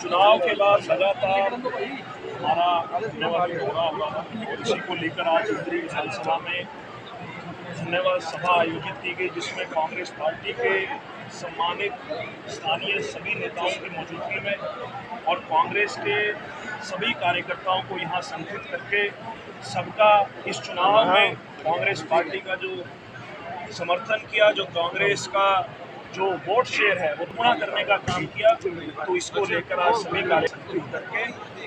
चुनाव के बाद लगातार हमारा धन्यवाद दौरा हुआ और इसी को लेकर आज केंद्रीय विधानसभा में धन्यवाद सभा आयोजित की गई, जिसमें कांग्रेस पार्टी के सम्मानित स्थानीय सभी नेताओं की मौजूदगी में और कांग्रेस के सभी कार्यकर्ताओं को यहां संगठित करके सबका इस चुनाव में कांग्रेस पार्टी का जो समर्थन किया, जो कांग्रेस का जो वोट शेयर है वो पूरा करने का काम किया। तो इसको लेकर आज सभी कार्यकर्ता करके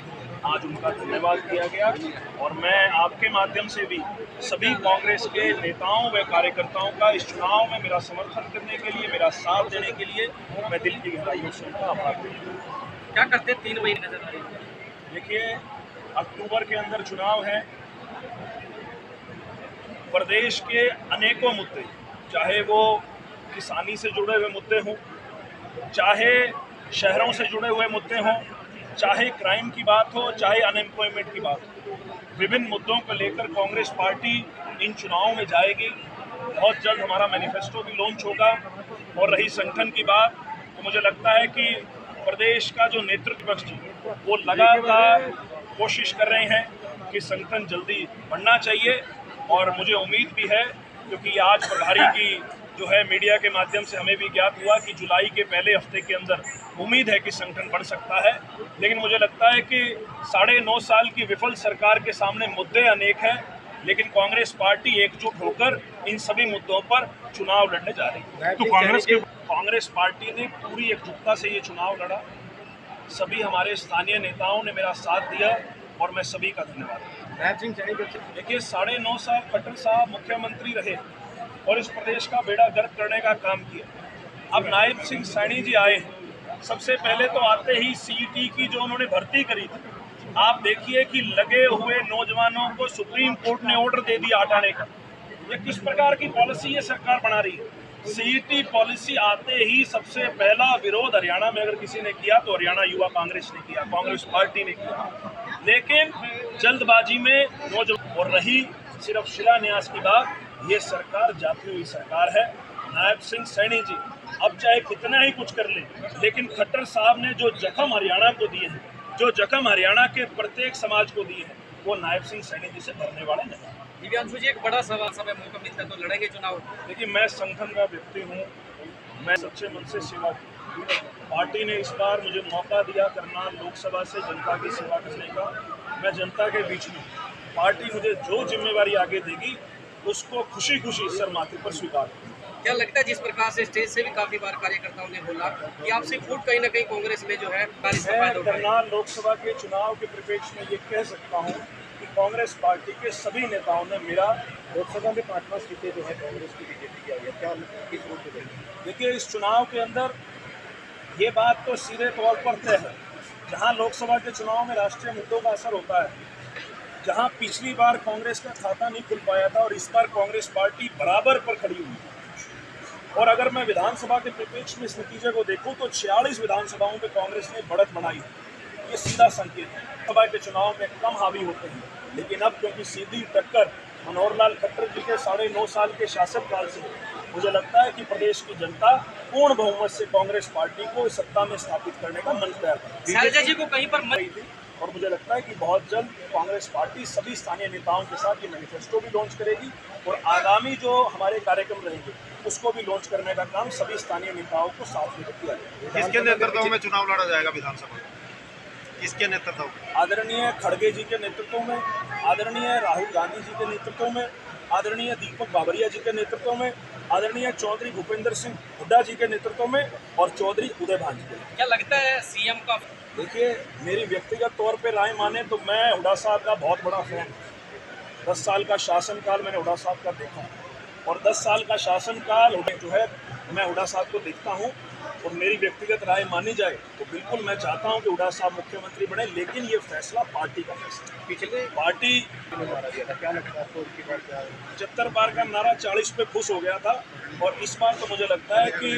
आज उनका धन्यवाद किया गया और मैं आपके माध्यम से भी सभी कांग्रेस के नेताओं व कार्यकर्ताओं का इस चुनाव में मेरा समर्थन करने के लिए, मेरा साथ देने के लिए मैं दिल की गहराइयों से उनका आभार करता हूँ। क्या करते 3 महीने नजर आ रही है? देखिए, अक्टूबर के अंदर चुनाव है। प्रदेश के अनेकों मुद्दे, चाहे वो किसानी से जुड़े हुए मुद्दे हों, चाहे शहरों से जुड़े हुए मुद्दे हों, चाहे क्राइम की बात हो, चाहे अनएम्प्लॉयमेंट की बात हो, विभिन्न मुद्दों को लेकर कांग्रेस पार्टी इन चुनावों में जाएगी। बहुत जल्द हमारा मैनिफेस्टो भी लॉन्च होगा। और रही संगठन की बात, तो मुझे लगता है कि प्रदेश का जो नेतृत्व पक्ष वो लगातार कोशिश कर रहे हैं कि संगठन जल्दी बढ़ना चाहिए और मुझे उम्मीद भी है, क्योंकि आज प्रभारी की जो है मीडिया के माध्यम से हमें भी ज्ञात हुआ कि जुलाई के पहले हफ्ते के अंदर उम्मीद है कि संगठन बढ़ सकता है। लेकिन मुझे लगता है कि 9.5 साल की विफल सरकार के सामने मुद्दे अनेक हैं, लेकिन कांग्रेस पार्टी एकजुट होकर इन सभी मुद्दों पर चुनाव लड़ने जा रही है। तो कांग्रेस पार्टी ने पूरी एकजुटता से ये चुनाव लड़ा। सभी हमारे स्थानीय नेताओं ने मेरा साथ दिया और मैं सभी का धन्यवाद करता हूं। देखिए, 9.5 साल खट्टर साहब मुख्यमंत्री रहे और इस प्रदेश का बेड़ा गर्क करने का काम किया। अब नायब सिंह सैनी जी आए हैं। सबसे पहले तो आते ही सीईटी की जो उन्होंने भर्ती करी थी, आप देखिए कि लगे हुए नौजवानों को सुप्रीम कोर्ट ने ऑर्डर दे दिया हटाने का। ये किस प्रकार की पॉलिसी ये सरकार बना रही है? सीईटी पॉलिसी आते ही सबसे पहला विरोध हरियाणा में अगर किसी ने किया तो हरियाणा युवा कांग्रेस ने किया, कांग्रेस पार्टी ने किया। लेकिन जल्दबाजी में नौजवान और रही सिर्फ शिलान्यास की बात, ये सरकार जाती हुई सरकार है। नायब सिंह सैनी जी अब चाहे कितना ही कुछ कर ले, लेकिन खट्टर साहब ने जो जख्म हरियाणा को दिए हैं, जो जख्म हरियाणा के प्रत्येक समाज को दिए हैं, वो नायब सिंह सैनी जी से भरने वाले नहीं। दिव्यांशु जी, एक बड़ा सवाल, समय मौका मिलता है तो लड़ेंगे चुनाव? देखिए, मैं संगठन का व्यक्ति हूँ, मैं सच्चे मन से सेवा की। पार्टी ने इस बार मुझे मौका दिया करना लोकसभा से जनता की सेवा करने का। मैं जनता के बीच में, पार्टी मुझे जो जिम्मेवारी आगे देगी उसको खुशी खुशी सर माथे पर स्वीकार करूंगा। क्या लगता है जिस प्रकार से स्टेज से भी काफी बार कार्यकर्ताओं ने बोला कि आपसी फूट कहीं ना कहीं कांग्रेस में जो है मैं करनाल लोकसभा के चुनाव के परिप्रेक्ष्य में ये कह सकता हूँ कि कांग्रेस पार्टी के सभी नेताओं ने मेरा लोकसभा में 5 सीटें जो है कांग्रेस की बीजेपी की आई है। क्या किस रूप में? देखिए, इस चुनाव के अंदर ये बात तो सीधे तौर पर तय है, जहाँ लोकसभा के चुनाव में राष्ट्रीय मुद्दों का असर होता है, जहाँ पिछली बार कांग्रेस का खाता नहीं खुल पाया था और इस बार कांग्रेस पार्टी बराबर पर खड़ी हुई है। और अगर मैं विधानसभा के परिप्रेक्ष्य में इस नतीजे को देखूं तो 46 विधानसभाओं पे कांग्रेस ने बढ़त बनाई है। ये सीधा संकेत है। सभा के चुनाव में कम हावी होते हैं, लेकिन अब क्योंकि सीधी टक्कर मनोहर लाल खट्टर जी के 9.5 साल के शासनकाल से, मुझे लगता है कि प्रदेश की जनता पूर्ण बहुमत से कांग्रेस पार्टी को सत्ता में स्थापित करने का मन तैयार कर शैलजा जी को कहीं पर रही थी। और मुझे लगता है कि बहुत जल्द कांग्रेस पार्टी सभी स्थानीय नेताओं के साथ ये मैनिफेस्टो भी लॉन्च करेगी और आगामी जो हमारे कार्यक्रम रहेंगे उसको भी लॉन्च करने का काम सभी स्थानीय नेताओं को साथ में किया जाएगा। किसके नेतृत्व में चुनाव लड़ा जाएगा विधानसभा? किसके नेतृत्व? आदरणीय खड़गे जी के नेतृत्व में, आदरणीय राहुल गांधी जी के नेतृत्व में, आदरणीय दीपक बाबरिया जी के नेतृत्व में, आदरणीय चौधरी भूपेंद्र सिंह हुड्डा जी के नेतृत्व में और चौधरी उदय भान जी के। क्या लगता है सीएम का? देखिए, मेरी व्यक्तिगत तौर पे राय माने तो मैं हुड्डा साहब का बहुत बड़ा फैन हूँ। 10 साल का शासनकाल मैंने हुड्डा साहब का देखा और 10 साल का शासनकाल जो है मैं हुड्डा साहब को देखता हूँ। और मेरी व्यक्तिगत राय मानी जाए तो बिल्कुल मैं चाहता हूँ कि हुड्डा साहब मुख्यमंत्री बने, लेकिन ये फैसला पार्टी का फैसला। पिछले पार्टी ने नारा दिया था, क्या लगता है आपको? 75 बार का नारा 40 पे खुश हो गया था और इस बार तो मुझे लगता है कि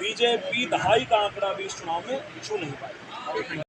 बीजेपी 2.5 का आंकड़ा भी इस चुनाव में छू नहीं पाएगी।